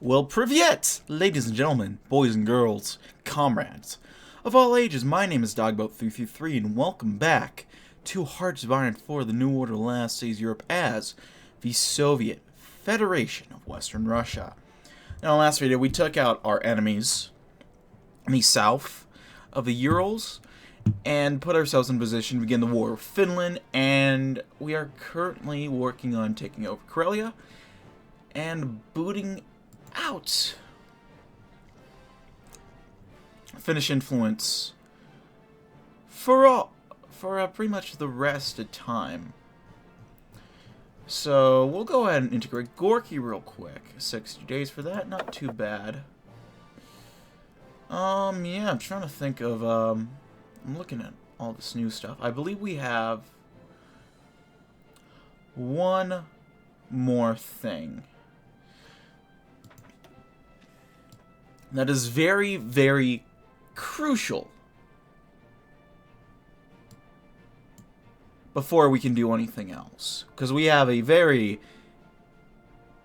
Well, privyet, ladies and gentlemen, boys and girls, comrades of all ages. My name is DB333, and welcome back to Hearts of Iron 4: The New Order Last Sees Europe as the Soviet Federation of Western Russia. Now, in the last video, we took out our enemies in the south of the Urals and put ourselves in position to begin the war with Finland, and we are currently working on taking over Karelia and booting out Finnish influence for pretty much the rest of time. So we'll go ahead and integrate Gorky real quick. 60 days for that, not too bad. Yeah, I'm trying to think of I'm looking at all this new stuff. I believe we have one more thing that is very, very crucial before we can do anything else. Because we have a very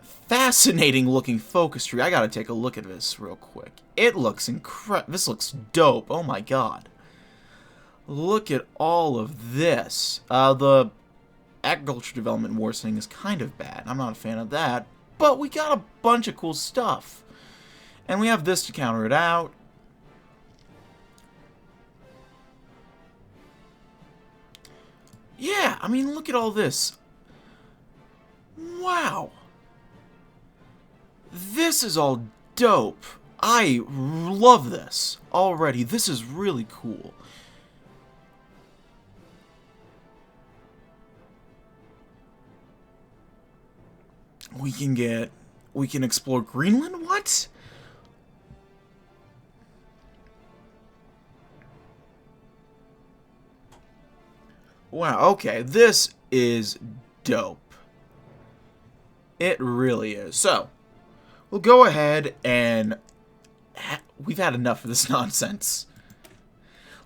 fascinating looking focus tree. I gotta take a look at this real quick. It looks incredible. This looks dope. Oh my god. Look at all of this. The agriculture development wars thing is kind of bad. I'm not a fan of that. But we got a bunch of cool stuff. And we have this to counter it out. Yeah, I mean, look at all this. Wow. This is all dope. I love this already. This is really cool. We can explore Greenland? What? Wow, okay, this is dope. It really is. So, we'll go ahead and... we've had enough of this nonsense.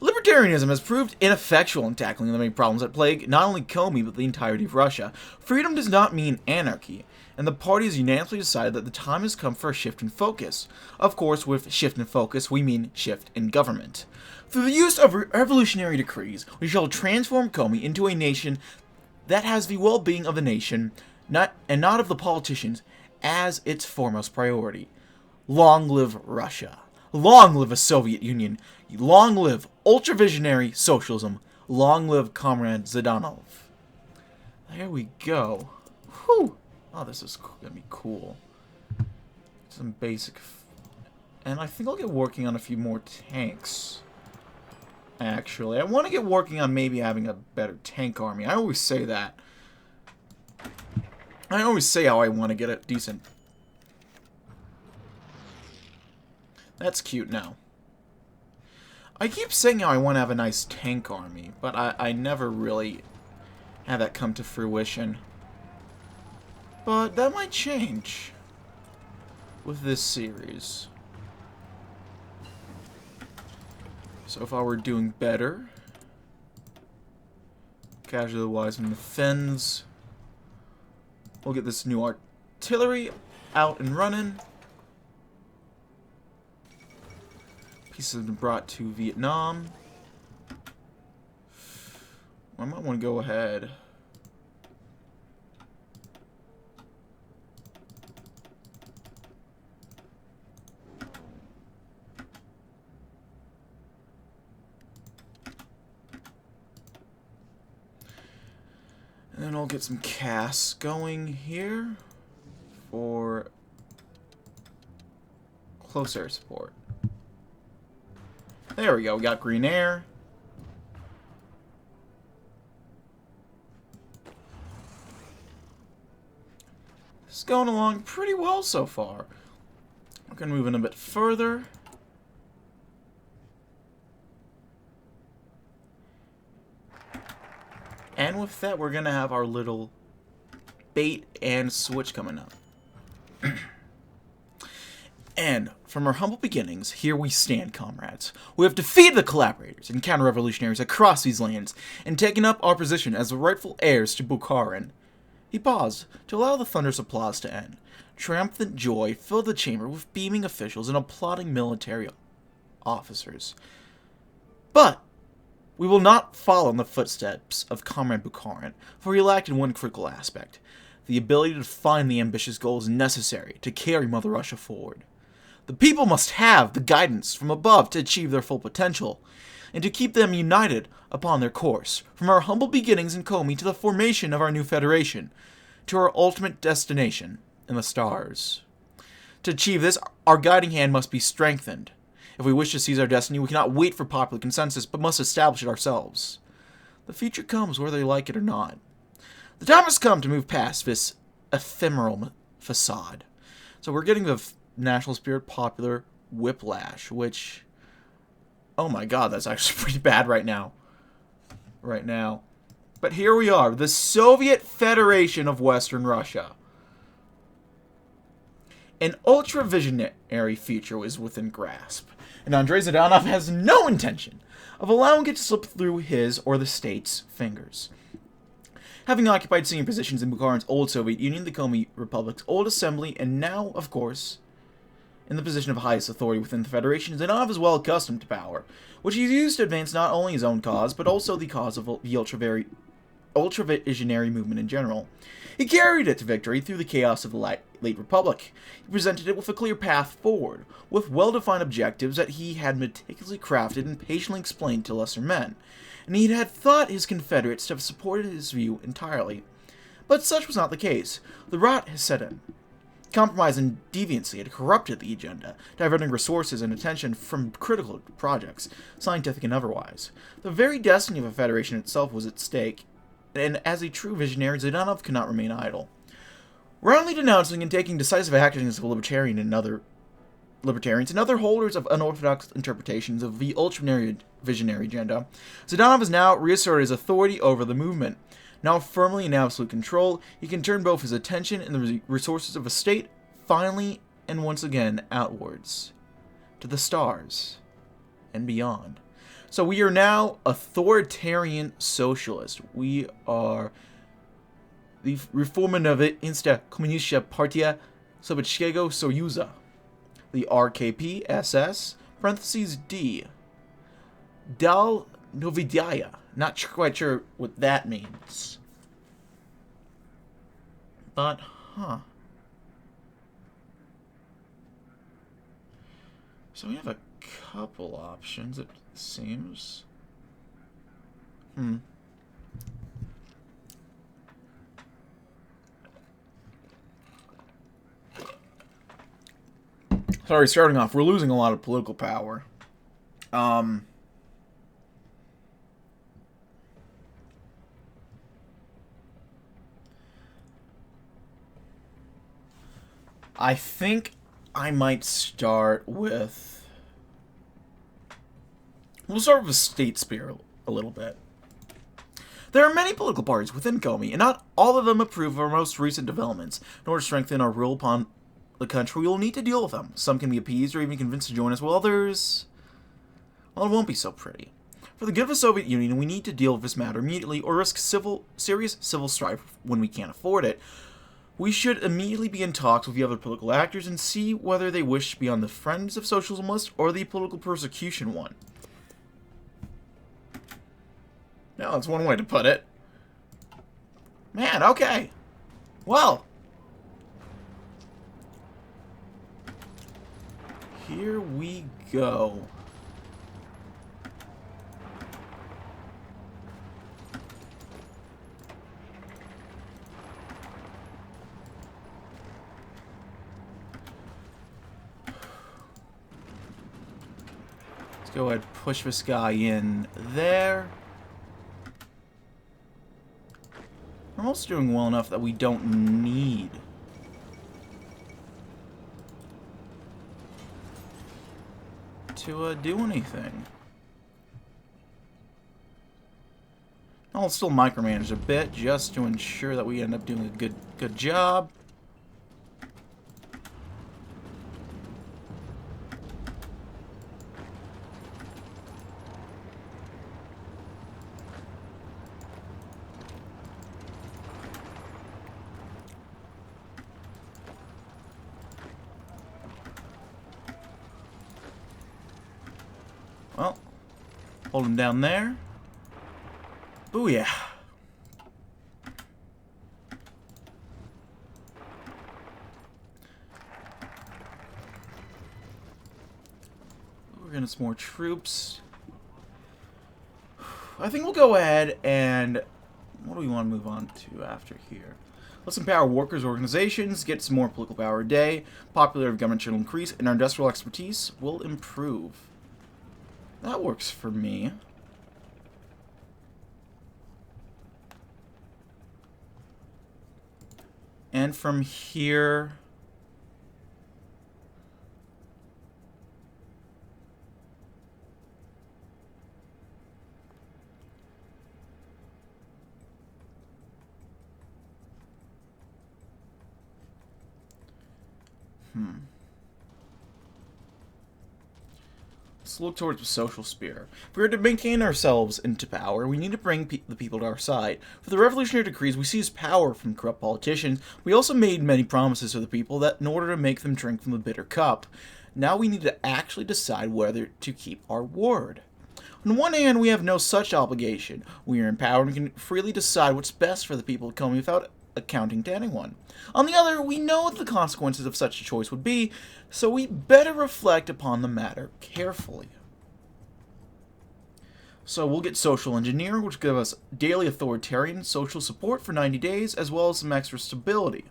Libertarianism has proved ineffectual in tackling the many problems that plague not only Komi, but the entirety of Russia. Freedom does not mean anarchy, and the party has unanimously decided that the time has come for a shift in focus. Of course, with shift in focus, we mean shift in government. Through the use of revolutionary decrees, we shall transform Komi into a nation that has the well-being of the nation, not of the politicians, as its foremost priority. Long live Russia. Long live a Soviet Union. Long live ultra-visionary socialism. Long live Comrade Zhdanov. There we go. Whew. Oh, this is gonna be cool. Some basic... and I think I'll get working on a few more tanks. Actually, I want to get working on maybe having a better tank army. I always say that. I always say how I want to get a decent... That's cute now. I keep saying how I want to have a nice tank army, but I never really had that come to fruition. But that might change with this series. So far we're doing better. Casualty-wise in the Finns. We'll get this new artillery out and running. Pieces have been brought to Vietnam. I might want to go ahead. And then I'll get some casts going here for close air support. There we go, we got green air. This is going along pretty well so far. We're going to move in a bit further. And with that, we're going to have our little bait and switch coming up. And from our humble beginnings, here we stand, comrades. We have defeated the collaborators and counter-revolutionaries across these lands, and taken up our position as the rightful heirs to Bukharin. He paused to allow the thunderous applause to end. Triumphant joy filled the chamber with beaming officials and applauding military officers. But we will not follow in the footsteps of Comrade Bukharin, for he lacked in one critical aspect: the ability to define the ambitious goals necessary to carry Mother Russia forward. The people must have the guidance from above to achieve their full potential, and to keep them united upon their course, from our humble beginnings in Komi to the formation of our new federation, to our ultimate destination in the stars. To achieve this, our guiding hand must be strengthened. If we wish to seize our destiny, we cannot wait for popular consensus, but must establish it ourselves. The future comes whether they like it or not. The time has come to move past this ephemeral facade. So we're getting the national spirit popular whiplash, which, oh my god, that's actually pretty bad right now. But here we are, the Soviet Federation of Western Russia. An ultra-visionary future is within grasp, and Andrei Zhdanov has no intention of allowing it to slip through his or the state's fingers. Having occupied senior positions in Bukharin's old Soviet Union, the Komi Republic's old assembly, and now, of course, in the position of highest authority within the Federation, Zhdanov is well accustomed to power, which he's used to advance not only his own cause, but also the cause of the ultra-visionary movement in general. He carried it to victory through the chaos of the late Republic. He presented it with a clear path forward, with well-defined objectives that he had meticulously crafted and patiently explained to lesser men, and he had thought his Confederates to have supported his view entirely. But such was not the case. The rot has set in. Compromise and deviancy had corrupted the agenda, diverting resources and attention from critical projects, scientific and otherwise. The very destiny of a federation itself was at stake, and as a true visionary, Zhdanov could not remain idle. Roundly denouncing and taking decisive action against the libertarians and other holders of unorthodox interpretations of the ultra-visionary agenda, Zhdanov has now reasserted his authority over the movement. Now firmly in absolute control, he can turn both his attention and the resources of a state finally and once again outwards, to the stars and beyond. So we are now authoritarian socialists. We are the Reformnowa Komunistyczna Partia Sowieckiego Sojuza, the RKP SS, parentheses D. Dal Novidaya. Not quite sure what that means. But, So we have a couple options, it seems. Sorry, starting off, we're losing a lot of political power. I think I might start with... We'll start with state spirit a little bit. There are many political parties within Komi, and not all of them approve of our most recent developments. In order to strengthen our rule upon the country, we will need to deal with them. Some can be appeased or even convinced to join us, while others... well, it won't be so pretty. For the good of the Soviet Union, we need to deal with this matter immediately or risk serious civil strife when we can't afford it. We should immediately be in talks with the other political actors and see whether they wish to be on the Friends of Socialism list or the political persecution one. Now, that's one way to put it. Man, okay. Well. Here we go. Let's go ahead and push this guy in there. We're almost doing well enough that we don't need to do anything. I'll still micromanage a bit just to ensure that we end up doing a good job. Well, hold him down there. Booyah. We're gonna some more troops. I think we'll go ahead and... What do we want to move on to after here? Let's empower workers' organizations, get some more political power a day, popularity of government will increase, and our industrial expertise will improve. That works for me. And from here... Let's look towards the social sphere. If we are to maintain ourselves into power, we need to bring the people to our side. For the revolutionary decrees, we seized power from corrupt politicians. We also made many promises to the people that in order to make them drink from the bitter cup. Now we need to actually decide whether to keep our word. On one hand, we have no such obligation. We are empowered and can freely decide what's best for the people of Komi without accounting to anyone. On the other, we know what the consequences of such a choice would be, so we better reflect upon the matter carefully. So we'll get social engineering, which gives us daily authoritarian social support for 90 days, as well as some extra stability.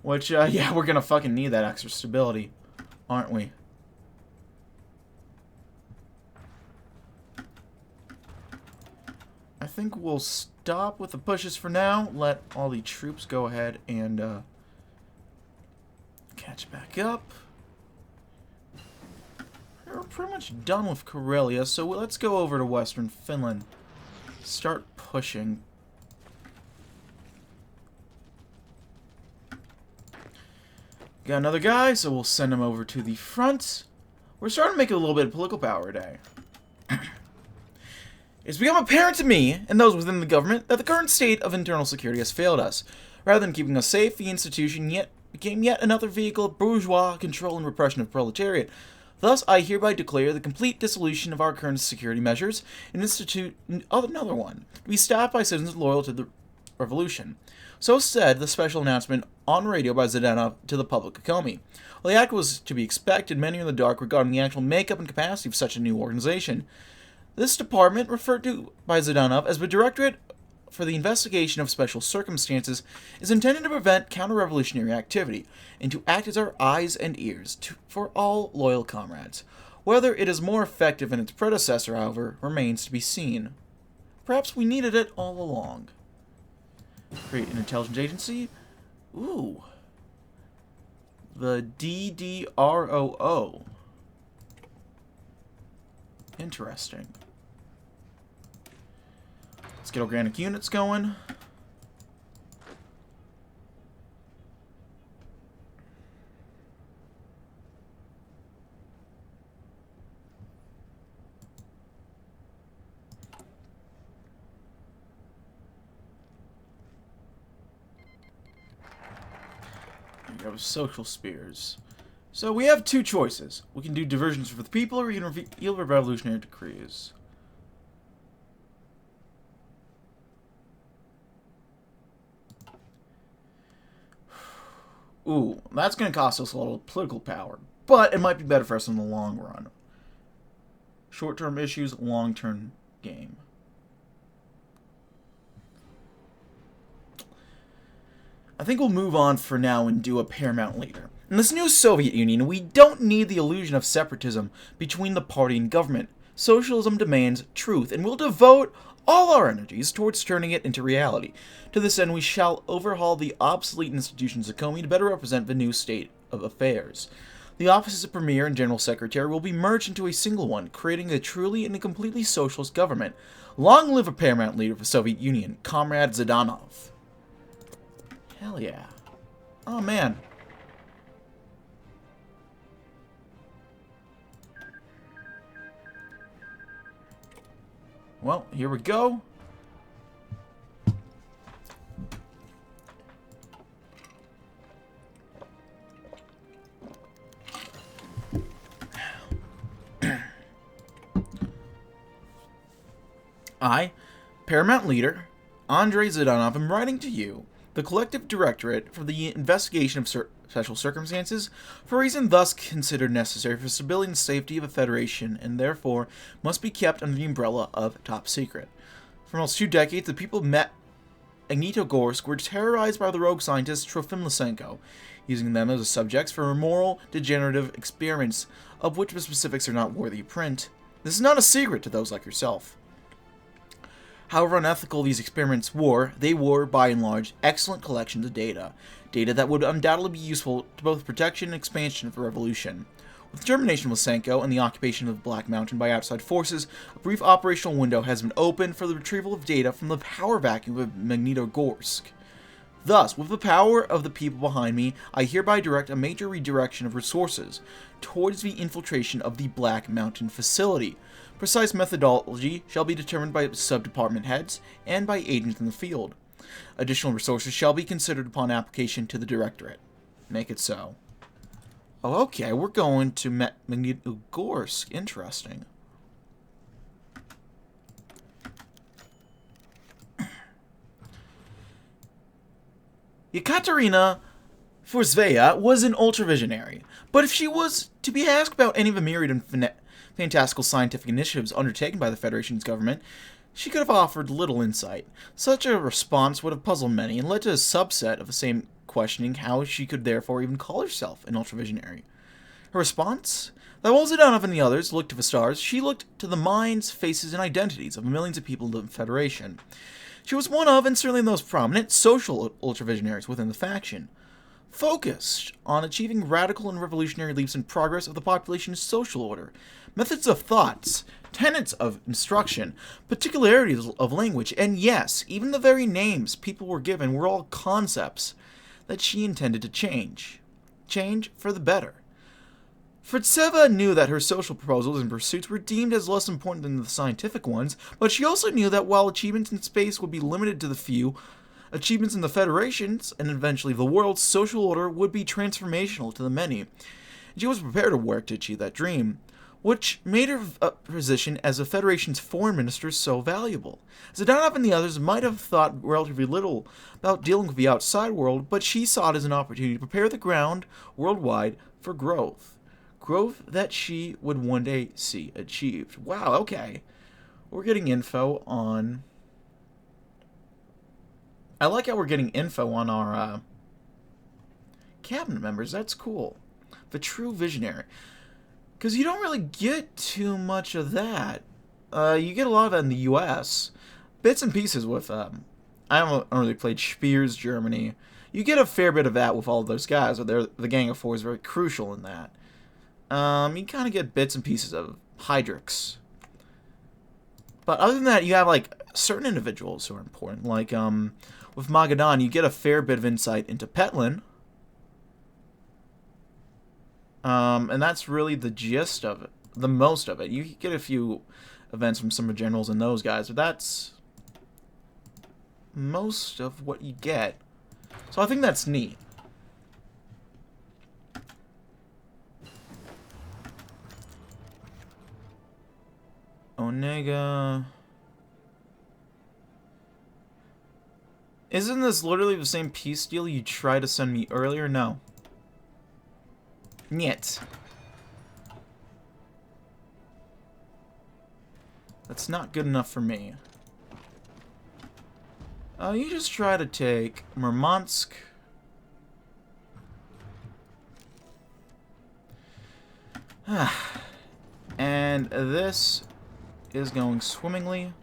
Which, yeah, we're gonna fucking need that extra stability, aren't we? I think we'll stop with the pushes for now. Let all the troops go ahead and catch back up. We're pretty much done with Karelia, so let's go over to Western Finland. Start pushing. Got another guy, so we'll send him over to the front. We're starting to make a little bit of political power today. It's become apparent to me, and those within the government, that the current state of internal security has failed us. Rather than keeping us safe, the institution became yet another vehicle of bourgeois control and repression of proletariat. Thus, I hereby declare the complete dissolution of our current security measures and institute another one, to be staffed by citizens loyal to the revolution. So said the special announcement on radio by Zhdanov to the public of Komi. While the act was to be expected, many are in the dark regarding the actual makeup and capacity of such a new organization. This department, referred to by Zhdanov as the Directorate for the Investigation of Special Circumstances, is intended to prevent counter-revolutionary activity and to act as our eyes and ears for all loyal comrades. Whether it is more effective than its predecessor, however, remains to be seen. Perhaps we needed it all along. Create an intelligence agency? Ooh. The DDROO. Interesting. Let's get organic units going. We have social spheres. So we have two choices. We can do diversions for the people, or we can reveal the revolutionary decrees. Ooh, that's going to cost us a lot of political power, but it might be better for us in the long run. Short-term issues, long-term game. I think we'll move on for now and do a paramount later. In this new Soviet Union, we don't need the illusion of separatism between the party and government. Socialism demands truth, and we'll devote all our energies towards turning it into reality. To this end, we shall overhaul the obsolete institutions of Komi to better represent the new state of affairs. The offices of Premier and General Secretary will be merged into a single one, creating a truly and a completely socialist government. Long live a paramount leader of the Soviet Union, Comrade Zhdanov. Hell yeah. Oh, man. Well, here we go. I, Paramount Leader, Andrei Zhdanov, am writing to you, the Collective Directorate for the Investigation of Special Circumstances, for a reason thus considered necessary for civilian safety of the Federation, and therefore must be kept under the umbrella of top secret. For almost 2 decades, the people of Magnitogorsk were terrorized by the rogue scientist Trofim Lysenko, using them as subjects for immoral, degenerative experiments, of which the specifics are not worthy of print. This is not a secret to those like yourself. However unethical these experiments were, they were, by and large, excellent collections of data that would undoubtedly be useful to both protection and expansion of the revolution. With the termination of Lysenko and the occupation of Black Mountain by outside forces, a brief operational window has been opened for the retrieval of data from the power vacuum of Magnitogorsk. Thus, with the power of the people behind me, I hereby direct a major redirection of resources towards the infiltration of the Black Mountain facility. Precise methodology shall be determined by sub-department heads and by agents in the field. Additional resources shall be considered upon application to the Directorate. Make it so. Oh, okay, we're going to Magnitogorsk. Interesting. Yekaterina Forzveya was an ultravisionary, but if she was to be asked about any of the myriad and fantastical scientific initiatives undertaken by the Federation's government, she could have offered little insight. Such a response would have puzzled many and led to a subset of the same questioning how she could therefore even call herself an ultravisionary. Her response? That while Zhdanov and the others looked to the stars, she looked to the minds, faces, and identities of millions of people in the Federation. She was one of, and certainly the most prominent, social ultravisionaries within the faction, focused on achieving radical and revolutionary leaps in progress of the population's social order, methods of thoughts, tenets of instruction, particularities of language, and yes, even the very names people were given were all concepts that she intended to change. Change for the better. Fritseva knew that her social proposals and pursuits were deemed as less important than the scientific ones, but she also knew that while achievements in space would be limited to the few, achievements in the Federation's, and eventually the world's, social order would be transformational to the many. She was prepared to work to achieve that dream, which made her position as the Federation's foreign minister so valuable. Zhdanov and the others might have thought relatively little about dealing with the outside world, but she saw it as an opportunity to prepare the ground worldwide for growth. Growth that she would one day see achieved. Wow, okay. We're getting info on... I like how we're getting info on our cabinet members. That's cool. The true visionary. Because you don't really get too much of that. You get a lot of that in the U.S. Bits and pieces with... I haven't really played Spears, Germany. You get a fair bit of that with all of those guys. The Gang of Four is very crucial in that. You kind of get bits and pieces of Hydrix. But other than that, you have, like, certain individuals who are important. Like, with Magadan, you get a fair bit of insight into Petlin. And that's really the gist of it. The most of it. You get a few events from some of the generals and those guys, but that's most of what you get. So I think that's neat. Onega. Isn't this literally the same peace deal you tried to send me earlier? No. Niet. That's not good enough for me. You just try to take Murmansk. And this is going swimmingly.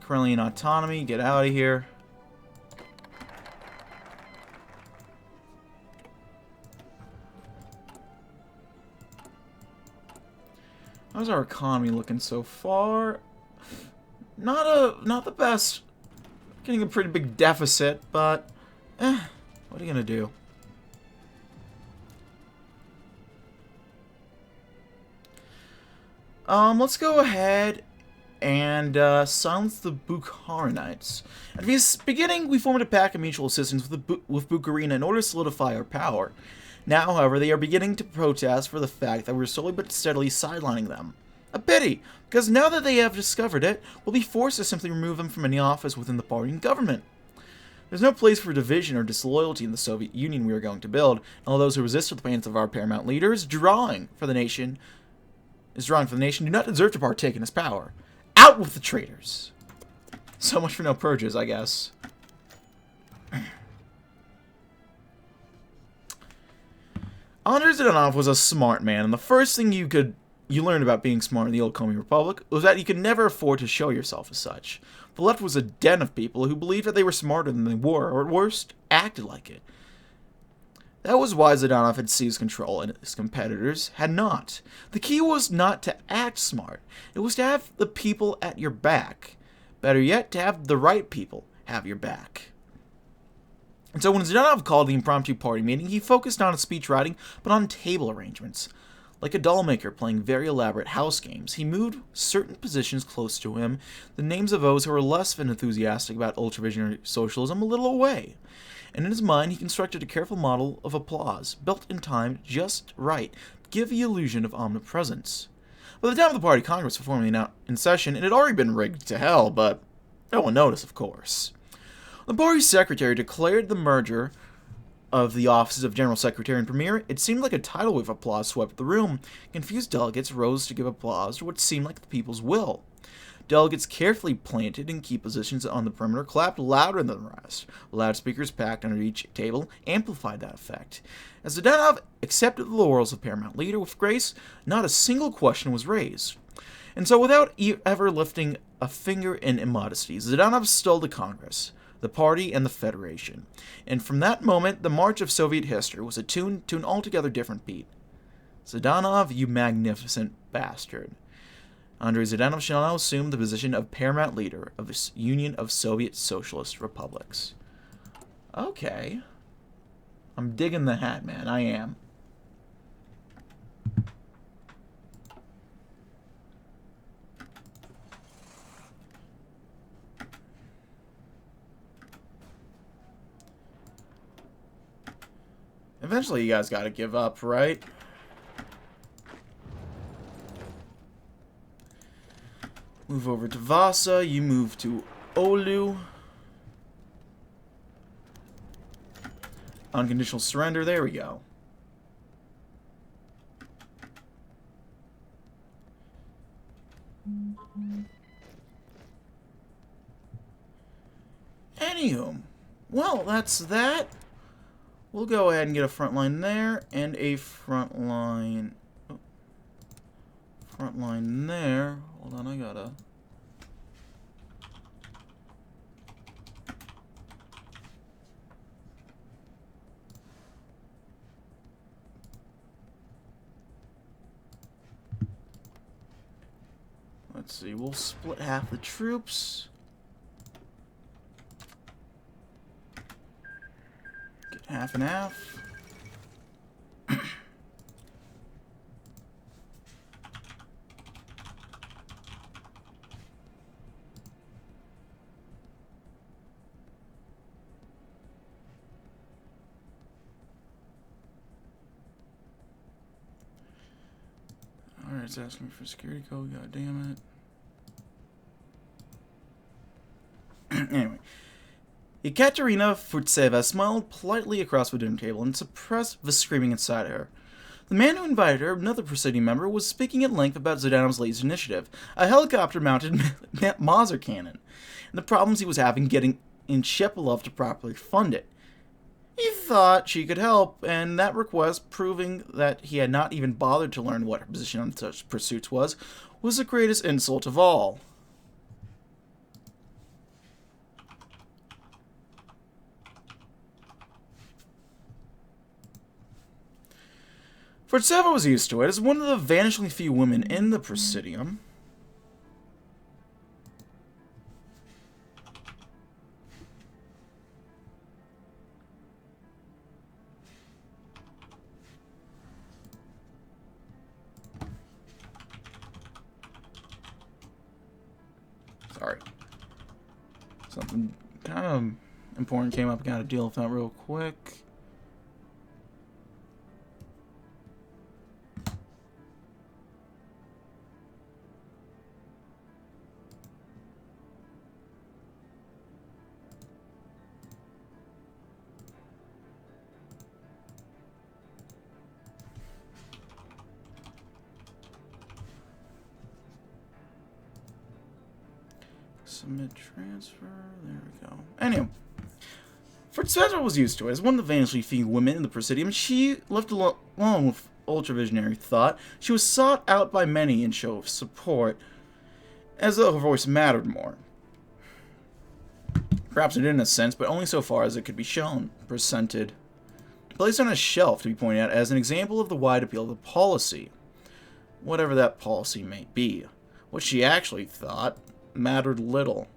Karelian autonomy, get out of here. How's our economy looking so far? Not the best. Getting a pretty big deficit, but what are you gonna do? Let's go ahead and silence the Bukharinites. At the beginning, we formed a pact of mutual assistance with Bukharina in order to solidify our power. Now, however, they are beginning to protest for the fact that we're slowly but steadily sidelining them. A pity, because now that they have discovered it, we'll be forced to simply remove them from any office within the party and government. There's no place for division or disloyalty in the Soviet Union we are going to build, and all those who resist the plans of our paramount leader is drawing for the nation, do not deserve to partake in his power. Out with the traitors! So much for no purges, I guess. Andrei Zhdanov was a smart man, and the first thing you learned about being smart in the old Komi Republic was that you could never afford to show yourself as such. The left was a den of people who believed that they were smarter than they were, or at worst, acted like it. That was why Zhdanov had seized control, and his competitors had not. The key was not to act smart. It was to have the people at your back. Better yet, to have the right people have your back. And so when Zhdanov called the impromptu party meeting, he focused not on speech writing, but on table arrangements. Like a doll maker playing very elaborate house games, he moved certain positions close to him, the names of those who were less enthusiastic about ultravisionary socialism a little away. And in his mind, he constructed a careful model of applause, built in time just right, to give the illusion of omnipresence. By the time of the party congress was formally in session, it had already been rigged to hell, but no one noticed, of course. The party secretary declared the merger of the offices of General Secretary and Premier. It seemed like a tidal wave of applause swept the room. Confused delegates rose to give applause to what seemed like the people's will. Delegates carefully planted in key positions on the perimeter clapped louder than the rest. Loudspeakers packed under each table amplified that effect. As Zhdanov accepted the laurels of paramount leader with grace, not a single question was raised. And so without ever lifting a finger in immodesty, Zhdanov stole the Congress, the party, and the Federation. And from that moment, the march of Soviet history was attuned to an altogether different beat. Zhdanov, you magnificent bastard. Andrei Zhdanov shall now assume the position of paramount leader of the Union of Soviet Socialist Republics. Okay. I'm digging the hat, man. I am. Eventually, you guys gotta give up, right? Move over to Vasa. You move to Oulu. Unconditional surrender. There we go. Anywho, well, that's that. We'll go ahead and get a front line there and a front line. Front line there. Hold on, I gotta. Let's see, we'll split half the troops. Get half and half. Alright, it's asking me for security code, god damn it. Anyway, Ekaterina Futseva smiled politely across the dinner table and suppressed the screaming inside her. The man who invited her, another presidium member, was speaking at length about Zhdanov's latest initiative, a helicopter-mounted Mauser cannon, and the problems he was having getting in Shepilov to properly fund it. He thought she could help, and that request, proving that he had not even bothered to learn what her position on such pursuits was the greatest insult of all. Futseva was used to it as one of the vanishingly few women in the Presidium. Sorry. Something kind of important came up. I gotta deal with that real quick. Submit transfer. There we go. Anyway. Fred's was used to it. As one of the vanishingly few women in the Presidium, she, left alone with ultra-visionary thought, she was sought out by many in show of support, as though her voice mattered more. Perhaps it did in a sense, but only so far as it could be shown, presented. Placed on a shelf to be pointed out as an example of the wide appeal of the policy. Whatever that policy may be. What she actually thought mattered little.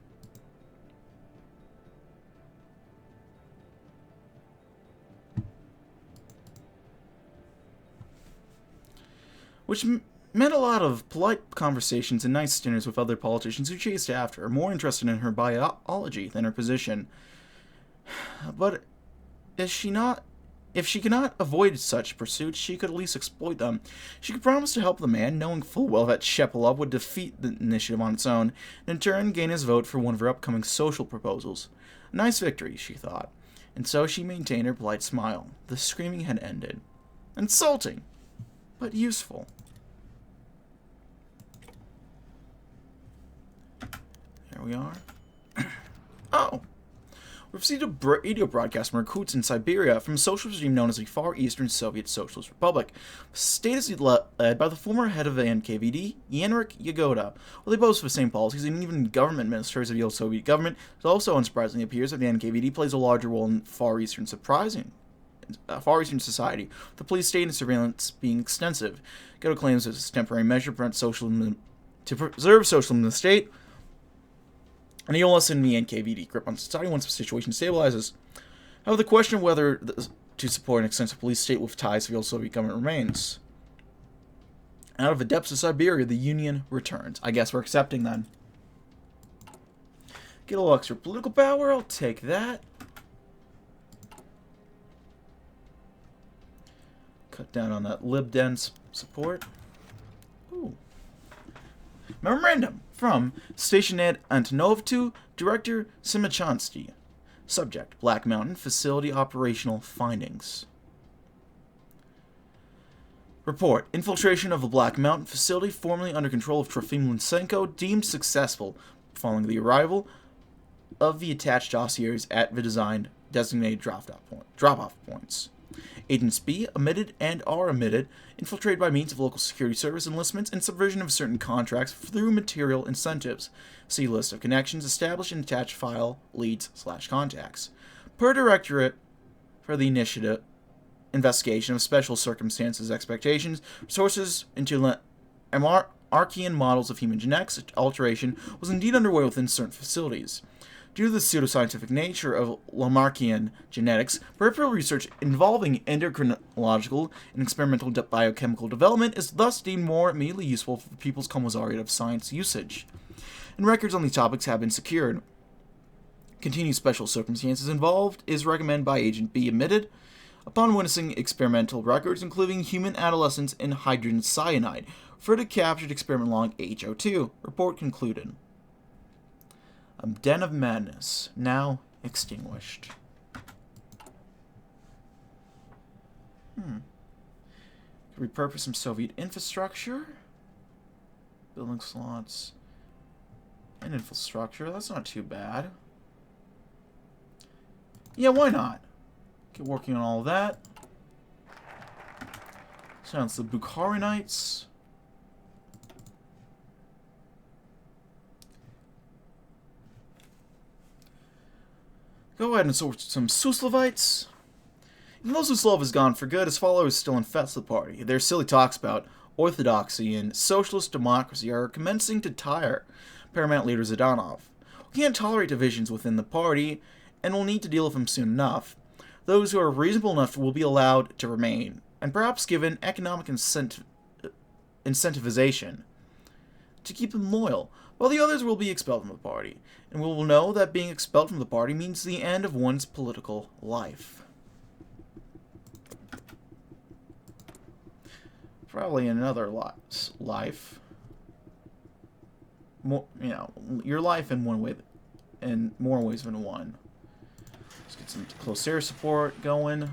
Which meant a lot of polite conversations and nice dinners with other politicians who chased after her, more interested in her biology than her position. But if she cannot avoid such pursuits, she could at least exploit them. She could promise to help the man, knowing full well that Shepelov would defeat the initiative on its own, and in turn gain his vote for one of her upcoming social proposals. A nice victory, she thought, and so she maintained her polite smile. The screaming had ended. Insulting, but useful. There we are. Oh! We received a radio broadcast from recruits in Siberia from a socialist regime known as the Far Eastern Soviet Socialist Republic. The state is led by the former head of the NKVD, Yenrik Yagoda. While they boast of the same policies and even government ministers of the old Soviet government, it also unsurprisingly appears that the NKVD plays a larger role in Far Eastern society, the police state and surveillance being extensive. Yagoda claims it's a temporary measure to preserve socialism in the state, and he'll lessen the NKVD grip on society once the situation stabilizes. However, the question of whether to support an extensive police state with ties to the old Soviet government remains. Out of the depths of Siberia, the Union returns. I guess we're accepting then. Get a little extra political power, I'll take that. Cut down on that LibDen support. Ooh. Memorandum from Stationed Antonov to Director Simachansky. Subject: Black Mountain Facility Operational Findings. Report: Infiltration of the Black Mountain facility formerly under control of Trofim Lysenko deemed successful following the arrival of the attached dossiers at the designated drop-off points. Agents B omitted and are omitted, infiltrated by means of local security service enlistments and subversion of certain contracts through material incentives. See list of connections established in attached file leads/contacts. Per Directorate for the Initiative Investigation of Special Circumstances Expectations, sources into Archean models of human genetics alteration was indeed underway within certain facilities. Due to the pseudoscientific nature of Lamarckian genetics, peripheral research involving endocrinological and experimental biochemical development is thus deemed more immediately useful for the People's Commissariat of Science usage. And records on these topics have been secured. Continued special circumstances involved is recommended by Agent B omitted. Upon witnessing experimental records, including human adolescents in hydrogen cyanide, further captured experiment log HO2. Report concluded. A den of madness, now extinguished. Repurpose some Soviet infrastructure. Building slots. And infrastructure, that's not too bad. Yeah, why not? Get working on all of that. Sounds the Bukharinites. Go ahead and sort some Suslovites. Even though Suslov is gone for good, his followers still infest the party. Their silly talks about orthodoxy and socialist democracy are commencing to tire Paramount leader Zhdanov. We can't tolerate divisions within the party, and we'll need to deal with them soon enough. Those who are reasonable enough will be allowed to remain, and perhaps given economic incentivization to keep them loyal, while the others will be expelled from the party, and we will know that being expelled from the party means the end of one's political life. Probably in another life. More, your life in one way, in more ways than one. Let's get some close air support going.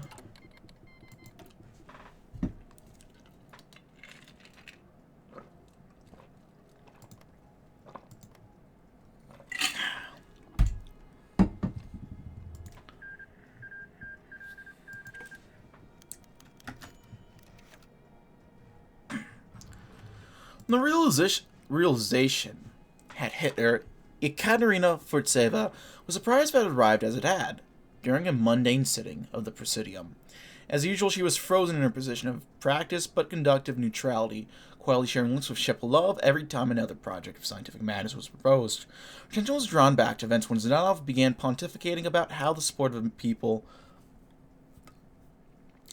When the realization had hit her, Ekaterina Furtseva was surprised that it arrived as it had, during a mundane sitting of the Presidium. As usual, she was frozen in her position of practiced but conductive neutrality, quietly sharing links with Shepelov every time another project of scientific madness was proposed. Her attention was drawn back to events when Zhdanov began pontificating about how the support of the people,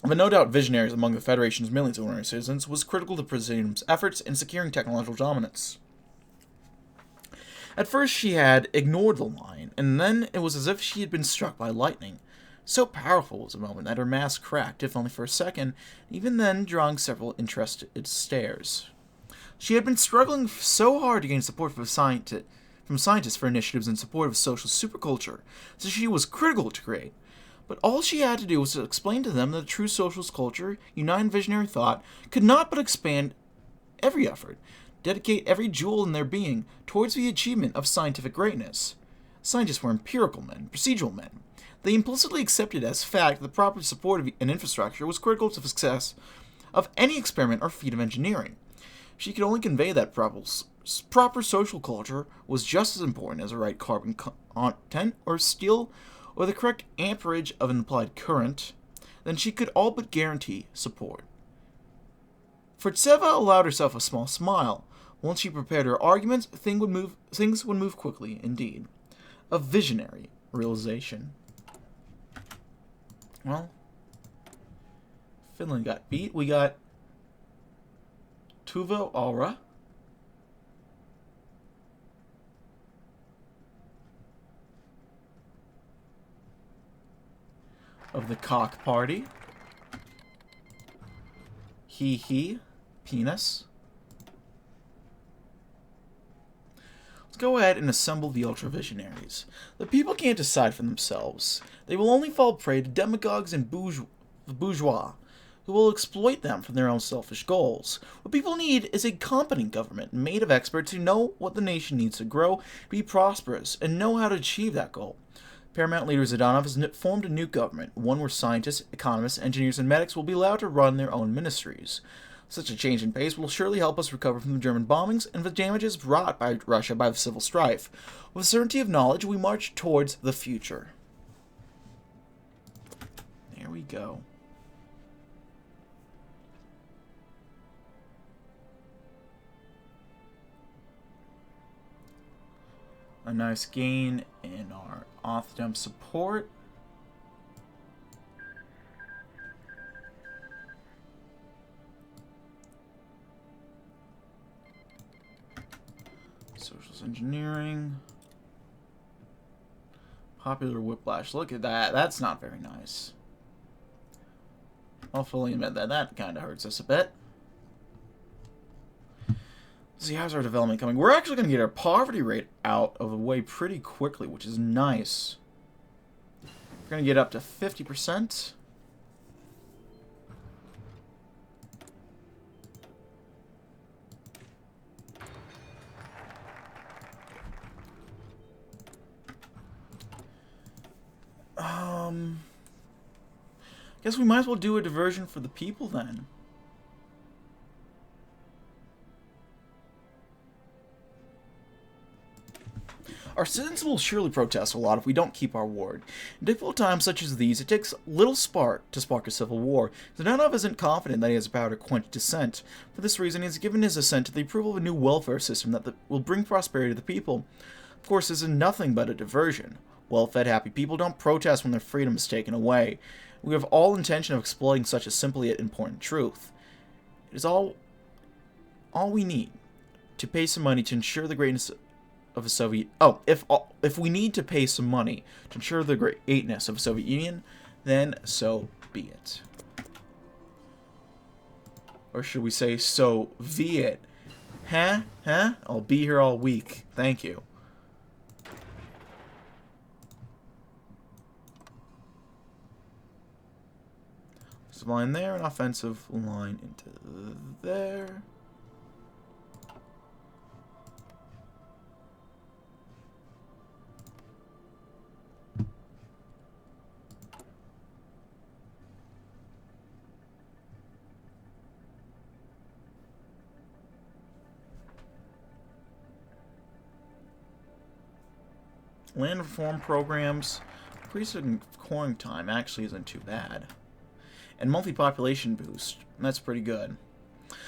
but no doubt visionaries among the Federation's millions of ordinary citizens, was critical to the Presidium's efforts in securing technological dominance. At first she had ignored the line, and then it was as if she had been struck by lightning. So powerful was the moment that her mask cracked, if only for a second, even then drawing several interested stares. She had been struggling so hard to gain support from scientists for initiatives in support of social superculture, so she was critical to create. But all she had to do was to explain to them that a true socialist culture, united in visionary thought, could not but expand every effort, dedicate every jewel in their being towards the achievement of scientific greatness. Scientists were empirical men, procedural men. They implicitly accepted as fact that the proper support of an infrastructure was critical to the success of any experiment or feat of engineering. She could only convey that proper social culture was just as important as the right carbon content or steel or the correct amperage of an applied current, then she could all but guarantee support. Furtseva allowed herself a small smile. Once she prepared her arguments, things would move quickly indeed. A visionary realization. Well, Finland got beat. We got Tuvo Aura. Of the cock party. He, penis. Let's go ahead and assemble the ultra-visionaries. The people can't decide for themselves. They will only fall prey to demagogues and bourgeois, who will exploit them for their own selfish goals. What people need is a competent government made of experts who know what the nation needs to grow, be prosperous, and know how to achieve that goal. Paramount leader Zhdanov has formed a new government, one where scientists, economists, engineers, and medics will be allowed to run their own ministries. Such a change in pace will surely help us recover from the German bombings and the damages brought by Russia by the civil strife. With certainty of knowledge, we march towards the future. There we go. A nice gain in our auth-dump support. Socialist engineering. Popular whiplash. Look at that. That's not very nice. I'll fully admit that that kind of hurts us a bit. See, how's our development coming? We're actually going to get our poverty rate out of the way pretty quickly, which is nice. We're going to get up to 50%. Guess we might as well do a diversion for the people then. Our citizens will surely protest a lot if we don't keep our word. In difficult times such as these, it takes little spark to spark a civil war. Zhdanov isn't confident that he has the power to quench dissent. For this reason, he has given his assent to the approval of a new welfare system that will bring prosperity to the people. Of course, this is nothing but a diversion. Well-fed, happy people don't protest when their freedom is taken away. We have all intention of exploiting such a simple yet important truth. It is all we need to pay some money to ensure the greatness of a Soviet... Oh, if we need to pay some money to ensure the greatness of the Soviet Union, then so be it. Or should we say, so be it? Huh? I'll be here all week. Thank you. Offensive line there, an offensive line into there. Land reform programs. Increasing coring time actually isn't too bad. And monthly population boost. That's pretty good.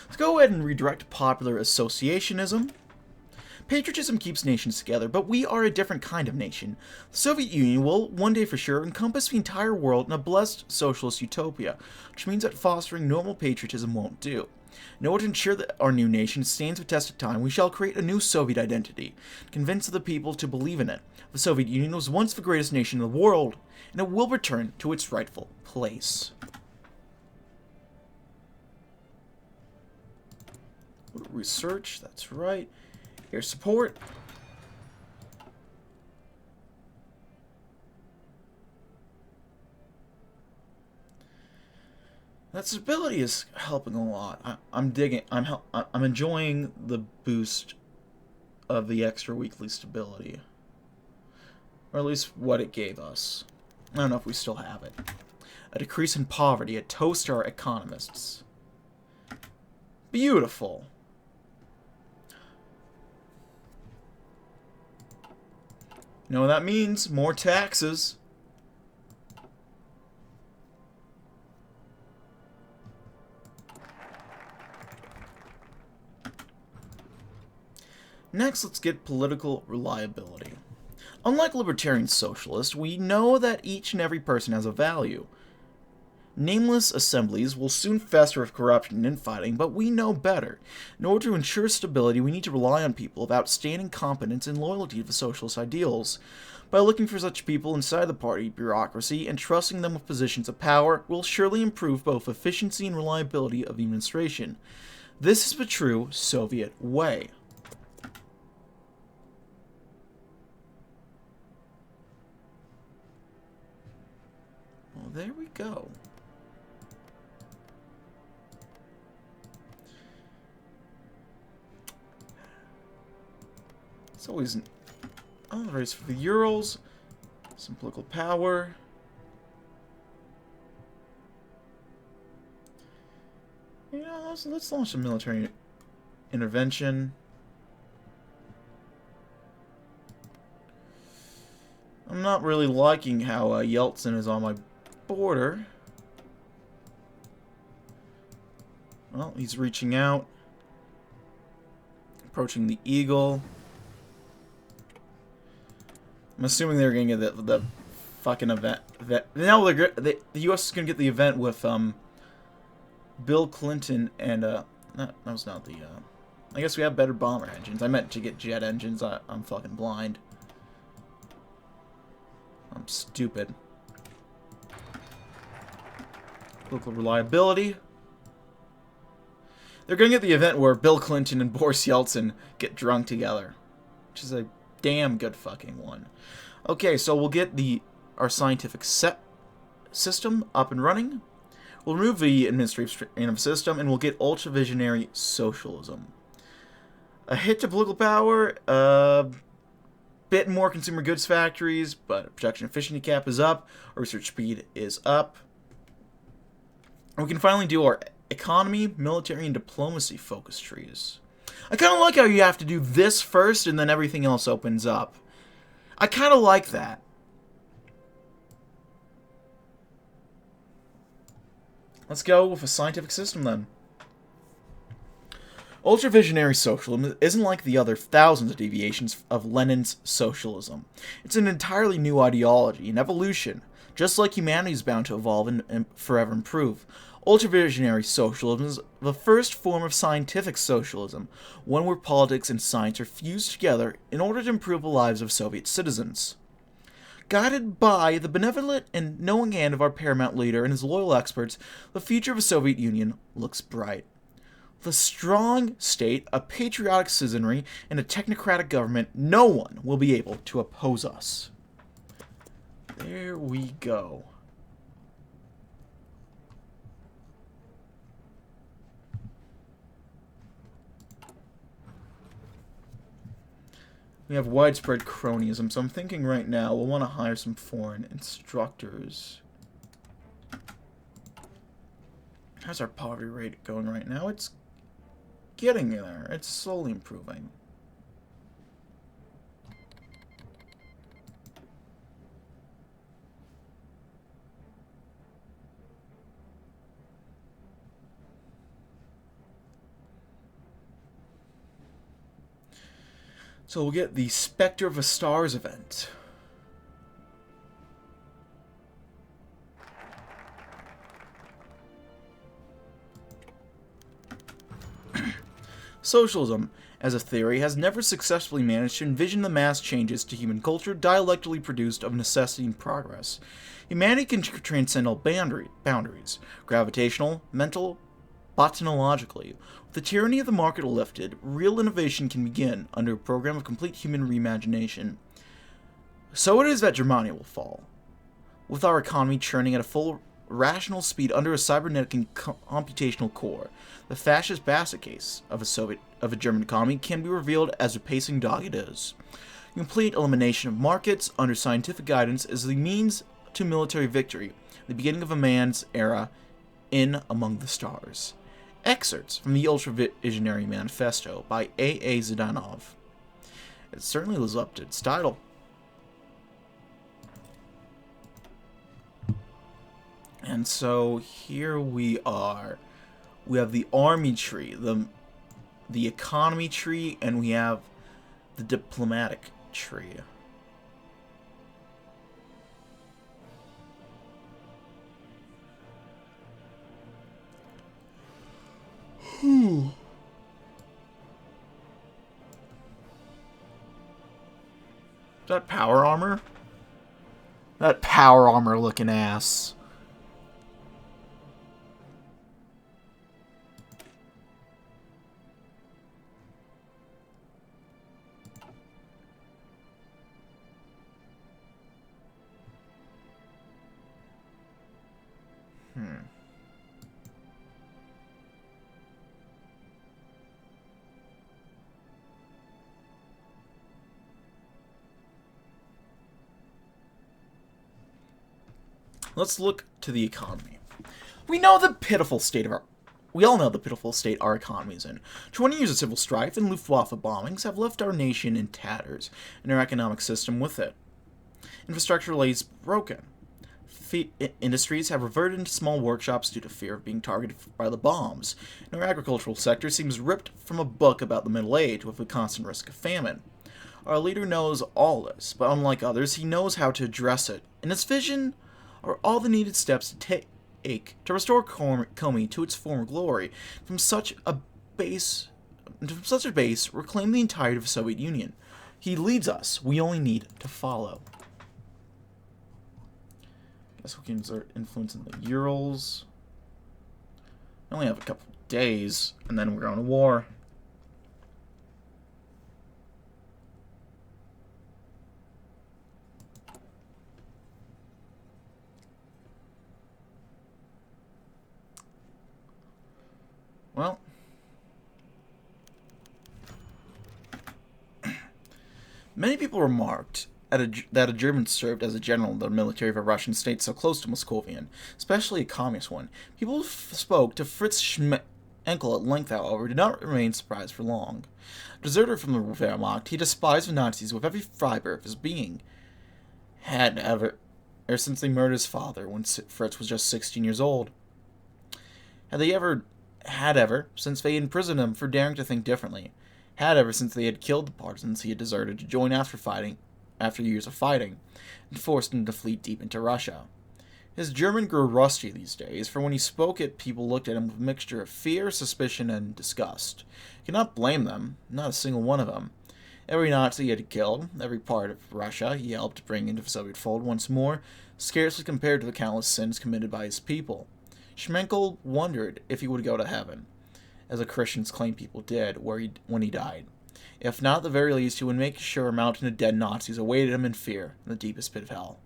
Let's go ahead and redirect popular associationism. Patriotism keeps nations together, but we are a different kind of nation. The Soviet Union will, one day for sure, encompass the entire world in a blessed socialist utopia, which means that fostering normal patriotism won't do. In order to ensure that our new nation stands the test of time, we shall create a new Soviet identity, convince the people to believe in it. The Soviet Union was once the greatest nation in the world, and it will return to its rightful place. Research, that's right. Air support. That stability is helping a lot. I'm digging. I'm enjoying the boost of the extra weekly stability, or at least what it gave us. I don't know if we still have it. A decrease in poverty. A toast to our economists. Beautiful. You know what that means? More taxes. Next, let's get political reliability. Unlike libertarian socialists, we know that each and every person has a value. Nameless assemblies will soon fester with corruption and infighting, but we know better. In order to ensure stability, we need to rely on people of outstanding competence and loyalty to the socialist ideals. By looking for such people inside the party bureaucracy and trusting them with positions of power, will surely improve both efficiency and reliability of the administration. This is the true Soviet way. Well, there we go. It's always the race for the Urals, some political power. You know, let's launch a military intervention. I'm not really liking how Yeltsin is on my border. Well, he's reaching out, approaching the Eagle. I'm assuming they're gonna get the fucking event. Now the U.S. is gonna get the event with Bill Clinton and that was not the. I guess we have better bomber engines. I meant to get jet engines. I'm fucking blind. I'm stupid. Local reliability. They're gonna get the event where Bill Clinton and Boris Yeltsin get drunk together, which is a damn good fucking one. Okay, so we'll get our scientific system up and running. We'll remove the administrative system, and we'll get ultra-visionary socialism. A hit to political power, bit more consumer goods factories, but production efficiency cap is up, our research speed is up. And we can finally do our economy, military, and diplomacy focus trees. I kind of like how you have to do this first, and then everything else opens up. I kind of like that. Let's go with a scientific system, then. Ultra-visionary socialism isn't like the other thousands of deviations of Lenin's socialism. It's an entirely new ideology, an evolution, just like humanity is bound to evolve and forever improve. Ultra-visionary socialism is the first form of scientific socialism, one where politics and science are fused together in order to improve the lives of Soviet citizens. Guided by the benevolent and knowing hand of our paramount leader and his loyal experts, the future of the Soviet Union looks bright. With a strong state, a patriotic citizenry, and a technocratic government, no one will be able to oppose us. There we go. We have widespread cronyism, so I'm thinking right now we'll want to hire some foreign instructors. How's our poverty rate going right now? It's getting there. It's slowly improving. So we'll get the Spectre of the Stars event. Socialism, as a theory, has never successfully managed to envision the mass changes to human culture dialectically produced of necessity and progress. Humanity can transcend all boundaries, gravitational, mental, botanologically. With the tyranny of the market lifted, real innovation can begin under a program of complete human reimagination. So it is that Germania will fall. With our economy churning at a full rational speed under a cybernetic and computational core, the fascist basket case of a German economy can be revealed as a pacing dog it is. Complete elimination of markets under scientific guidance is the means to military victory, the beginning of a man's era in among the stars. Excerpts from the Ultra-Visionary Manifesto by A. Zhdanov. It certainly lives up to its title. And so here we are. We have the army tree, the economy tree, and we have the diplomatic tree. Is that power armor? That power armor looking ass. Let's look to the economy. We all know the pitiful state our economy is in. 20 years of civil strife and Luftwaffe bombings have left our nation in tatters, and our economic system with it. Infrastructure lays broken. Industries have reverted into small workshops due to fear of being targeted by the bombs, and our agricultural sector seems ripped from a book about the Middle Age with a constant risk of famine. Our leader knows all this, but unlike others, he knows how to address it, and his vision are all the needed steps to take to restore Komi to its former glory. From such a base, reclaim the entirety of the Soviet Union. He leads us. We only need to follow. Guess we can exert influence in the Urals. We only have a couple of days, and then we're going to war. Well, many people remarked that a German served as a general in the military of a Russian state so close to Moscovian, especially a communist one. People spoke to Fritz Schmenkel at length, however, did not remain surprised for long. Deserter from the Wehrmacht, he despised the Nazis with every fiber of his being. Ever since they murdered his father when Fritz was just 16 years old. Had ever since they imprisoned him for daring to think differently. Had ever since they had killed the partisans he had deserted to join after years of fighting, and forced him to flee deep into Russia. His German grew rusty these days, for when he spoke it, people looked at him with a mixture of fear, suspicion, and disgust. He could not blame them, not a single one of them. Every Nazi he had killed, every part of Russia he helped bring into the Soviet fold once more, scarcely compared to the countless sins committed by his people. Schmenkel wondered if he would go to heaven, as the Christians claim people did when he died. If not, at the very least, he would make sure a mountain of dead Nazis awaited him in fear in the deepest pit of hell.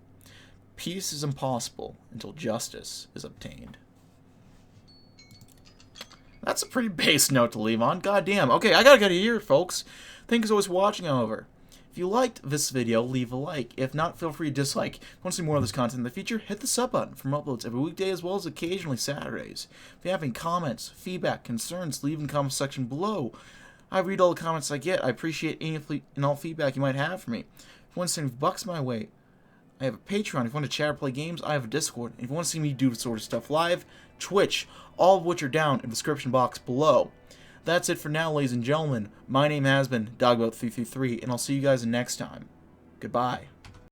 Peace is impossible until justice is obtained. That's a pretty base note to leave on. Goddamn. Okay, I gotta get here, folks. Thanks for always watching, however. If you liked this video, leave a like. If not, feel free to dislike. If you want to see more of this content in the future, hit the sub button for uploads every weekday as well as occasionally Saturdays. If you have any comments, feedback, concerns, leave in the comment section below. I read all the comments I get. I appreciate any and all feedback you might have for me. If you want to send $5 my way, I have a Patreon. If you want to chat or play games, I have a Discord. If you want to see me do this sort of stuff live, Twitch, all of which are down in the description box below. That's it for now, ladies and gentlemen. My name has been Dogboat333, and I'll see you guys next time. Goodbye.